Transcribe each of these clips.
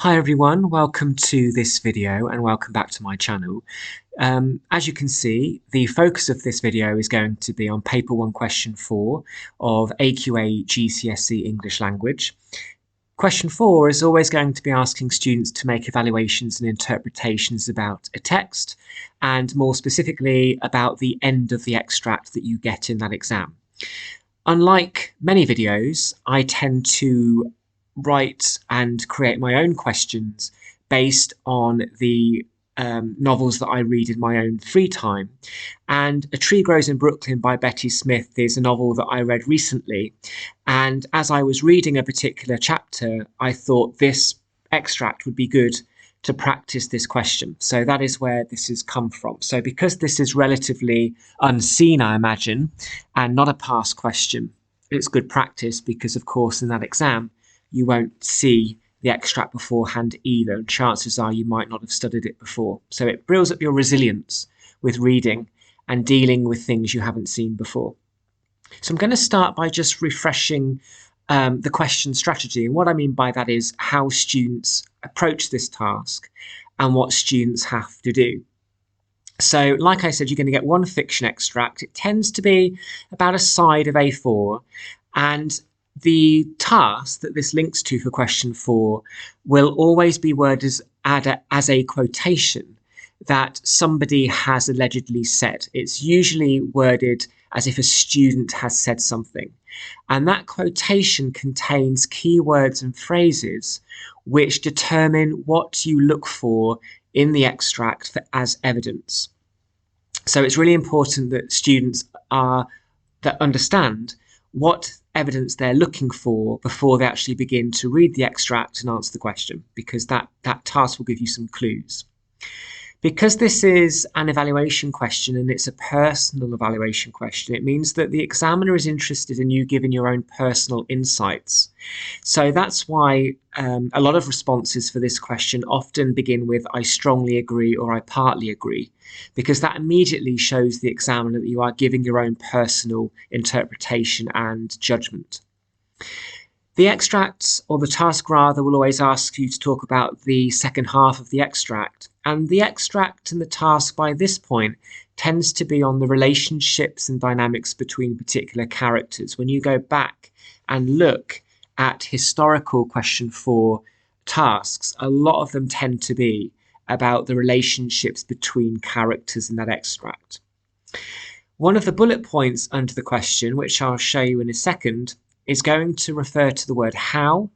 Hi everyone, welcome to this video and welcome back to my channel. As you can see, the focus of this video is going to be on paper 1 question 4 of AQA GCSE English language. Question 4 is always going to be asking students to make evaluations and interpretations about a text, and more specifically about the end of the extract that you get in that exam. Unlike many videos, I tend to write and create my own questions based on the novels that I read in my own free time. And A Tree Grows in Brooklyn by Betty Smith is a novel that I read recently. And as I was reading a particular chapter, I thought this extract would be good to practice this question. So that is where this has come from. So because this is relatively unseen, I imagine, and not a past question, it's good practice because, of course, in that exam, you won't see the extract beforehand either, and chances are you might not have studied it before. So it builds up your resilience with reading and dealing with things you haven't seen before. So I'm going to start by just refreshing the question strategy. And what I mean by that is how students approach this task and what students have to do. So like I said, you're going to get one fiction extract. It tends to be about a side of A4, and the task that this links to for question 4 will always be worded as a quotation that somebody has allegedly said. It's usually worded as if a student has said something. And that quotation contains keywords and phrases which determine what you look for in the extract as evidence. So it's really important that students understand what evidence they're looking for before they actually begin to read the extract and answer the question, because that task will give you some clues. Because this is an evaluation question and it's a personal evaluation question, it means that the examiner is interested in you giving your own personal insights. So that's why a lot of responses for this question often begin with "I strongly agree" or "I partly agree," because that immediately shows the examiner that you are giving your own personal interpretation and judgment. The extracts, or the task rather, will always ask you to talk about the second half of the extract. And the extract and the task by this point tends to be on the relationships and dynamics between particular characters. When you go back and look at historical question 4 tasks, a lot of them tend to be about the relationships between characters in that extract. One of the bullet points under the question, which I'll show you in a second, is going to refer to the word how.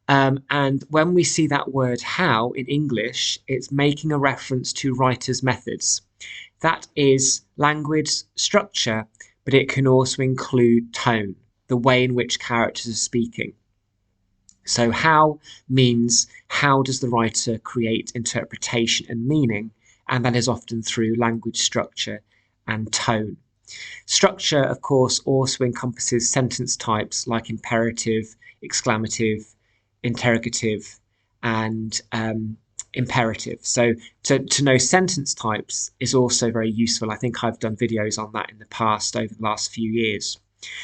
And when we see that word how in English, it's making a reference to writers' methods. That is language structure, but it can also include tone, the way in which characters are speaking. So how means how does the writer create interpretation and meaning, and that is often through language structure and tone. Structure, of course, also encompasses sentence types like imperative, exclamative, interrogative, and imperative. So to know sentence types is also very useful. I think I've done videos on that in the past over the last few years.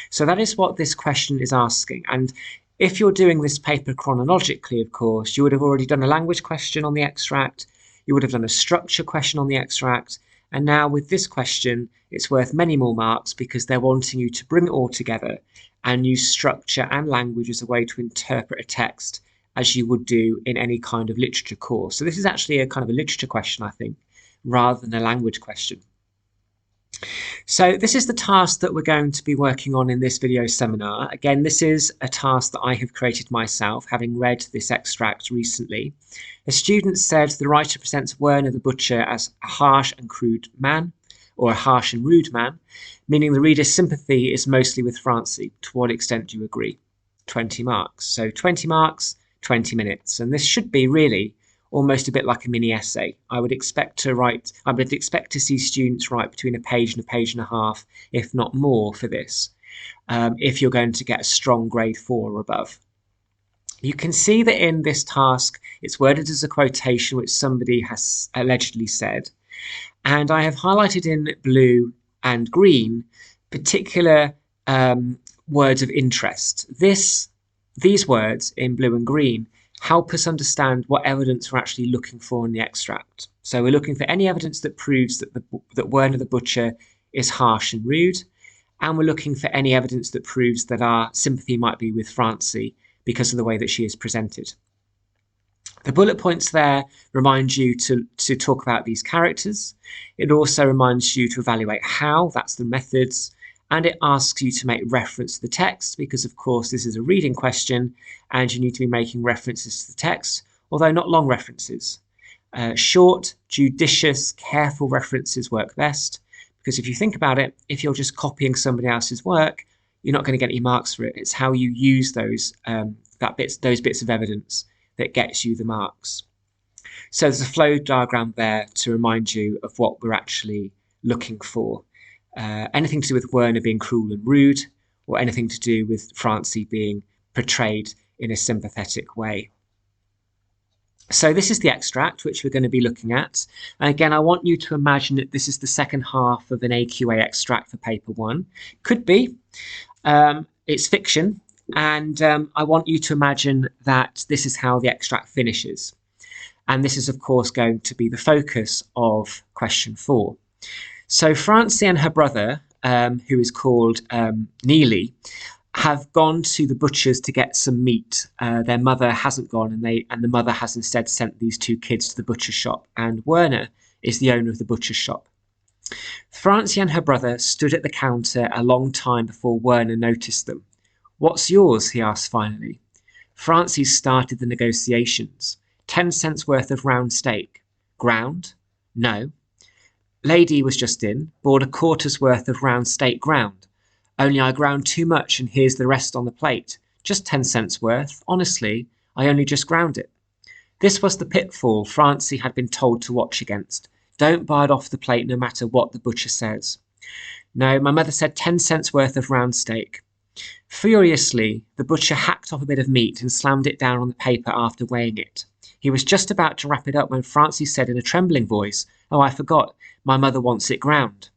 So that is what this question is asking. And if you're doing this paper chronologically, of course, you would have already done a language question on the extract, you would have done a structure question on the extract, and now with this question, it's worth many more marks because they're wanting you to bring it all together and use structure and language as a way to interpret a text as you would do in any kind of literature course. So this is actually a kind of a literature question, I think, rather than a language question. So this is the task that we're going to be working on in this video seminar. Again, this is a task that I have created myself, having read this extract recently. A student said the writer presents Werner the butcher as a harsh and crude man, or a harsh and rude man, meaning the reader's sympathy is mostly with Francie. To what extent do you agree? 20 marks. So 20 marks, 20 minutes. And this should be really almost a bit like a mini essay. I would expect to see students write between a page and a half, if not more, for this, if you're going to get a strong grade 4 or above. You can see that in this task, it's worded as a quotation which somebody has allegedly said. And I have highlighted in blue and green particular words of interest. These words in blue and green help us understand what evidence we're actually looking for in the extract. So we're looking for any evidence that proves that Werner the butcher is harsh and rude, and we're looking for any evidence that proves that our sympathy might be with Francie because of the way that she is presented. The bullet points there remind you to talk about these characters. It also reminds you to evaluate how, that's the methods, and it asks you to make reference to the text because, of course, this is a reading question and you need to be making references to the text, although not long references. Short, judicious, careful references work best because if you think about it, if you're just copying somebody else's work, you're not going to get any marks for it. It's how you use those bits of evidence that gets you the marks. So there's a flow diagram there to remind you of what we're actually looking for. Anything to do with Werner being cruel and rude, or anything to do with Francie being portrayed in a sympathetic way. So this is the extract which we're going to be looking at. And again, I want you to imagine that this is the second half of an AQA extract for paper 1. Could be. It's fiction. And I want you to imagine that this is how the extract finishes. And this is, of course, going to be the focus of question 4. So Francie and her brother, who is called Neely, have gone to the butcher's to get some meat. Their mother hasn't gone, and the mother has instead sent these 2 kids to the butcher's shop. And Werner is the owner of the butcher's shop. Francie and her brother stood at the counter a long time before Werner noticed them. "What's yours?" he asked finally. Francie started the negotiations. 10 cents worth of round steak. Ground? No. Lady was just in, bought a quarter's worth of round steak ground. Only I ground too much and here's the rest on the plate. Just 10 cents worth. Honestly, I only just ground it. This was the pitfall Francie had been told to watch against. Don't buy it off the plate no matter what the butcher says. No, my mother said 10 cents worth of round steak. Furiously, the butcher hacked off a bit of meat and slammed it down on the paper after weighing it. He was just about to wrap it up when Francie said in a trembling voice, "Oh, I forgot. My mother wants it ground."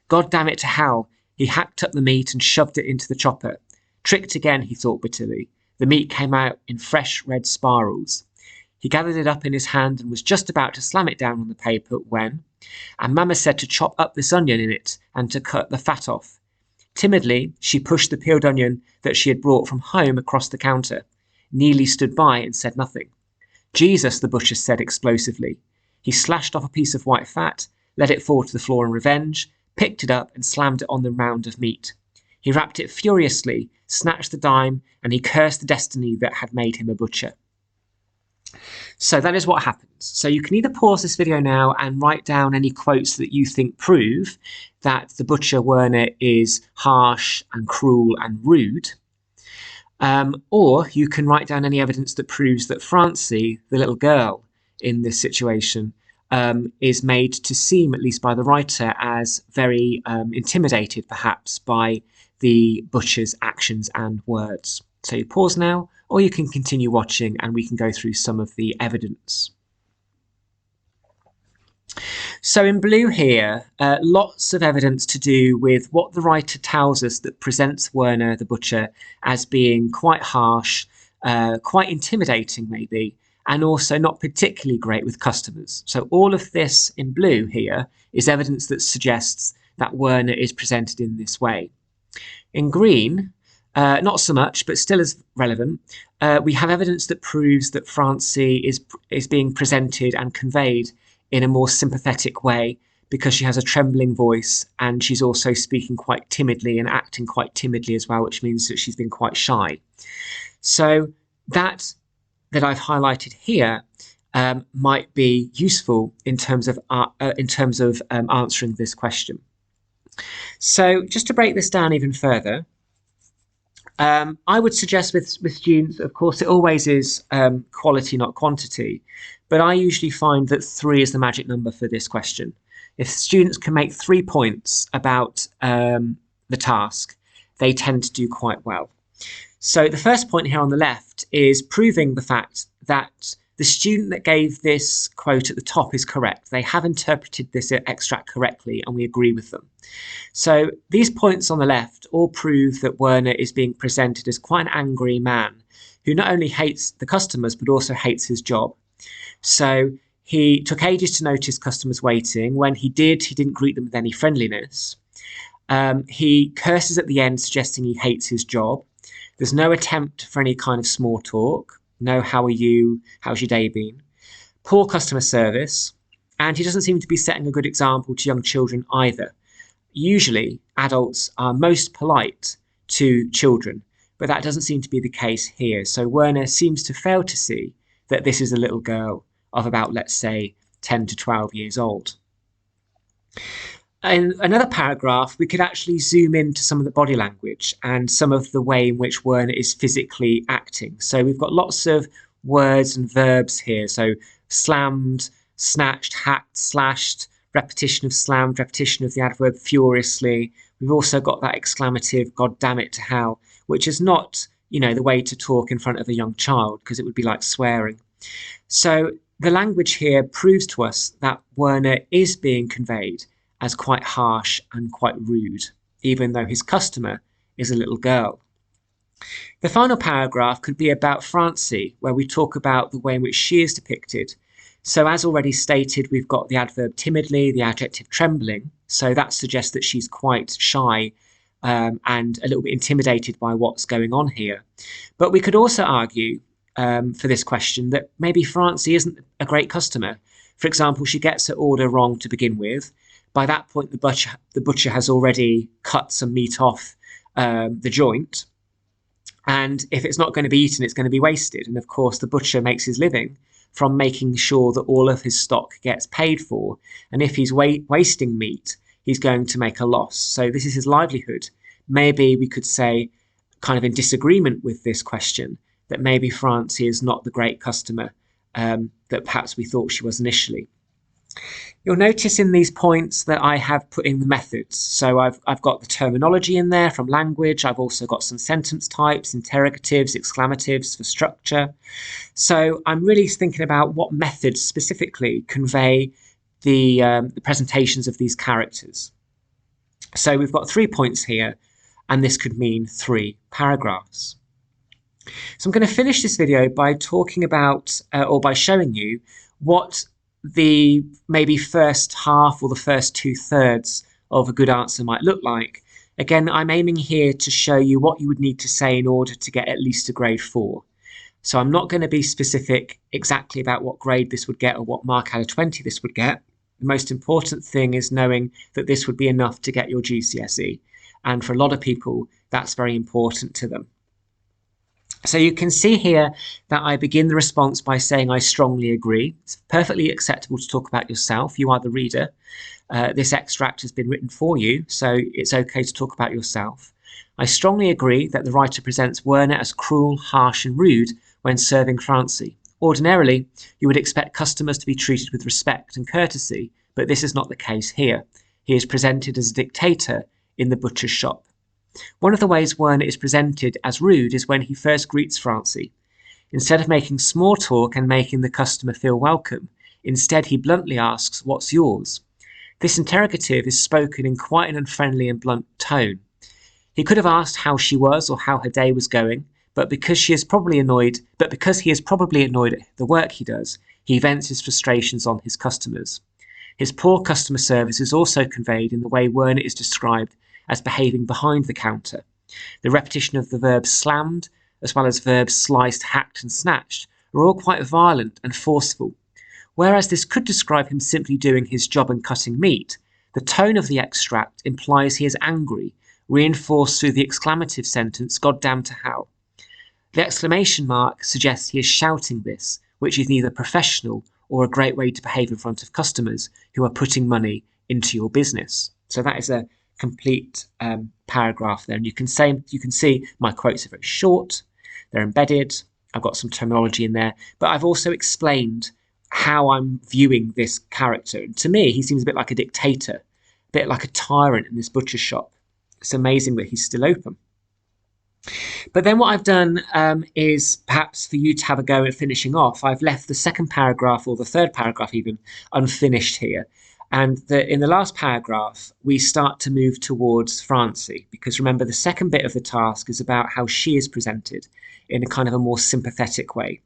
God damn it to hell. He hacked up the meat and shoved it into the chopper. Tricked again, he thought bitterly. The meat came out in fresh red spirals. He gathered it up in his hand and was just about to slam it down on the paper when, and Mama said to chop up this onion in it and to cut the fat off. Timidly, she pushed the peeled onion that she had brought from home across the counter. Neely stood by and said nothing. Jesus, the butcher said explosively. He slashed off a piece of white fat, let it fall to the floor in revenge, picked it up and slammed it on the mound of meat. He rapped it furiously, snatched the dime, and he cursed the destiny that had made him a butcher. So that is what happens. So you can either pause this video now and write down any quotes that you think prove that the butcher Werner is harsh and cruel and rude, or you can write down any evidence that proves that Francie, the little girl in this situation, is made to seem, at least by the writer, as very intimidated perhaps by the butcher's actions and words. So you pause now, or you can continue watching and we can go through some of the evidence. So in blue here, lots of evidence to do with what the writer tells us that presents Werner the butcher as being quite harsh, quite intimidating maybe, and also not particularly great with customers. So all of this in blue here is evidence that suggests that Werner is presented in this way. In green, not so much, but still as relevant, we have evidence that proves that Francie is being presented and conveyed in a more sympathetic way because she has a trembling voice and she's also speaking quite timidly and acting quite timidly as well, which means that she's been quite shy. So that I've highlighted here might be useful in terms of answering this question. So just to break this down even further, I would suggest with students, of course, it always is quality, not quantity, but I usually find that 3 is the magic number for this question. If students can make 3 points about the task, they tend to do quite well. So the first point here on the left is proving the fact that the student that gave this quote at the top is correct. They have interpreted this extract correctly and we agree with them. So these points on the left all prove that Werner is being presented as quite an angry man who not only hates the customers, but also hates his job. So he took ages to notice customers waiting. When he did, he didn't greet them with any friendliness. He curses at the end, suggesting he hates his job. There's no attempt for any kind of small talk. No, how are you? How's your day been? Poor customer service. And he doesn't seem to be setting a good example to young children either. Usually, adults are most polite to children, but that doesn't seem to be the case here. So Werner seems to fail to see that this is a little girl of about, let's say, 10 to 12 years old. In another paragraph, we could actually zoom into some of the body language and some of the way in which Werner is physically acting. So we've got lots of words and verbs here. So slammed, snatched, hacked, slashed, repetition of slammed, repetition of the adverb furiously. We've also got that exclamative, God damn it to hell, which is not, the way to talk in front of a young child, because it would be like swearing. So the language here proves to us that Werner is being conveyed as quite harsh and quite rude, even though his customer is a little girl. The final paragraph could be about Francie, where we talk about the way in which she is depicted. So as already stated, we've got the adverb timidly, the adjective trembling. So that suggests that she's quite shy and a little bit intimidated by what's going on here. But we could also argue for this question that maybe Francie isn't a great customer. For example, she gets her order wrong to begin with. By that point, the butcher has already cut some meat off the joint. And if it's not going to be eaten, it's going to be wasted. And of course, the butcher makes his living from making sure that all of his stock gets paid for. And if he's wasting meat, he's going to make a loss. So this is his livelihood. Maybe we could say, kind of in disagreement with this question, that maybe Francie is not the great customer that perhaps we thought she was initially. You'll notice in these points that I have put in the methods. So I've got the terminology in there from language. I've also got some sentence types, interrogatives, exclamatives for structure. So I'm really thinking about what methods specifically convey the presentations of these characters. So we've got 3 points here, and this could mean 3 paragraphs. So I'm going to finish this video by talking about, or by showing you what the maybe first half or the first 2/3 of a good answer might look like. Again, I'm aiming here to show you what you would need to say in order to get at least a grade 4. So I'm not going to be specific exactly about what grade this would get or what mark out of 20 this would get. The most important thing is knowing that this would be enough to get your GCSE. And for a lot of people, that's very important to them. So you can see here that I begin the response by saying I strongly agree. It's perfectly acceptable to talk about yourself. You are the reader. This extract has been written for you, so it's okay to talk about yourself. I strongly agree that the writer presents Werner as cruel, harsh and rude when serving Francie. Ordinarily, you would expect customers to be treated with respect and courtesy, but this is not the case here. He is presented as a dictator in the butcher's shop. One of the ways Werner is presented as rude is when he first greets Francie. Instead of making small talk and making the customer feel welcome, instead he bluntly asks, "What's yours?" This interrogative is spoken in quite an unfriendly and blunt tone. He could have asked how she was or how her day was going, but because he is probably annoyed at the work he does, he vents his frustrations on his customers. His poor customer service is also conveyed in the way Werner is described as behaving behind the counter. The repetition of the verbs slammed, as well as verbs sliced, hacked and snatched, are all quite violent and forceful. Whereas this could describe him simply doing his job and cutting meat, the tone of the extract implies he is angry, reinforced through the exclamative sentence, "Goddamn to hell." The exclamation mark suggests he is shouting this, which is neither professional or a great way to behave in front of customers who are putting money into your business. So that is a complete paragraph there. And you can see my quotes are very short, they're embedded, I've got some terminology in there, but I've also explained how I'm viewing this character. And to me, he seems a bit like a dictator, a bit like a tyrant in this butcher shop. It's amazing that he's still open. But then what I've done is perhaps for you to have a go at finishing off, I've left the second paragraph or the third paragraph even unfinished here. And in the last paragraph, we start to move towards Francie, because remember, the second bit of the task is about how she is presented in a kind of a more sympathetic way.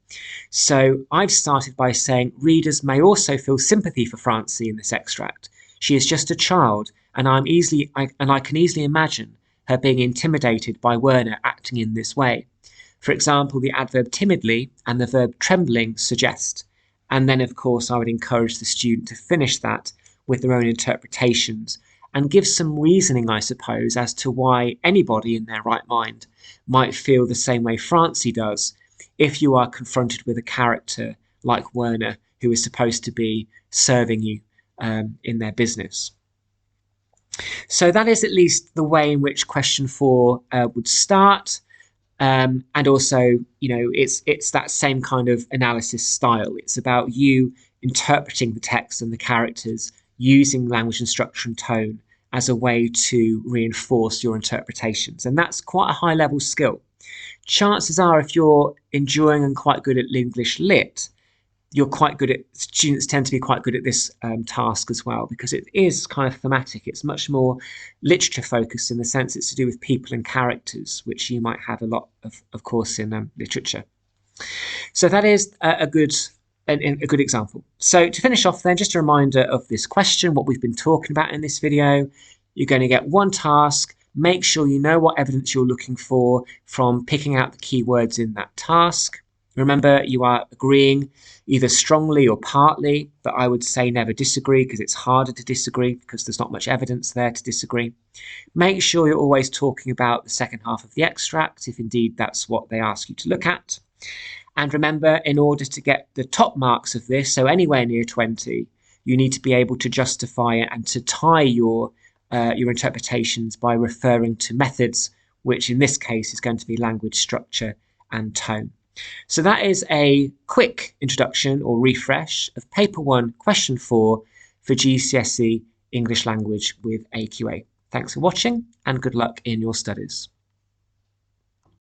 So I've started by saying readers may also feel sympathy for Francie in this extract. She is just a child, and I can easily imagine her being intimidated by Werner acting in this way. For example, the adverb timidly and the verb trembling suggest. And then, of course, I would encourage the student to finish that with their own interpretations and give some reasoning, I suppose, as to why anybody in their right mind might feel the same way Francie does if you are confronted with a character like Werner, who is supposed to be serving you in their business. So that is at least the way in which question 4 would start. And also, you know, it's that same kind of analysis style. It's about you interpreting the text and the characters using language and structure and tone as a way to reinforce your interpretations. And that's quite a high level skill. Chances are, if you're enjoying and quite good at English Lit, students tend to be quite good at this task as well, because it is kind of thematic. It's much more literature focused in the sense it's to do with people and characters, which you might have a lot of course, in literature. So that is a good example. So to finish off then, just a reminder of this question, what we've been talking about in this video. You're going to get one task. Make sure you know what evidence you're looking for from picking out the keywords in that task. Remember, you are agreeing either strongly or partly, but I would say never disagree, because it's harder to disagree because there's not much evidence there to disagree. Make sure you're always talking about the second half of the extract, if indeed that's what they ask you to look at. And remember, in order to get the top marks of this, so anywhere near 20, you need to be able to justify it and to tie your interpretations by referring to methods, which in this case is going to be language, structure, and tone. So that is a quick introduction or refresh of Paper 1, Question 4 for GCSE English Language with AQA. Thanks for watching and good luck in your studies.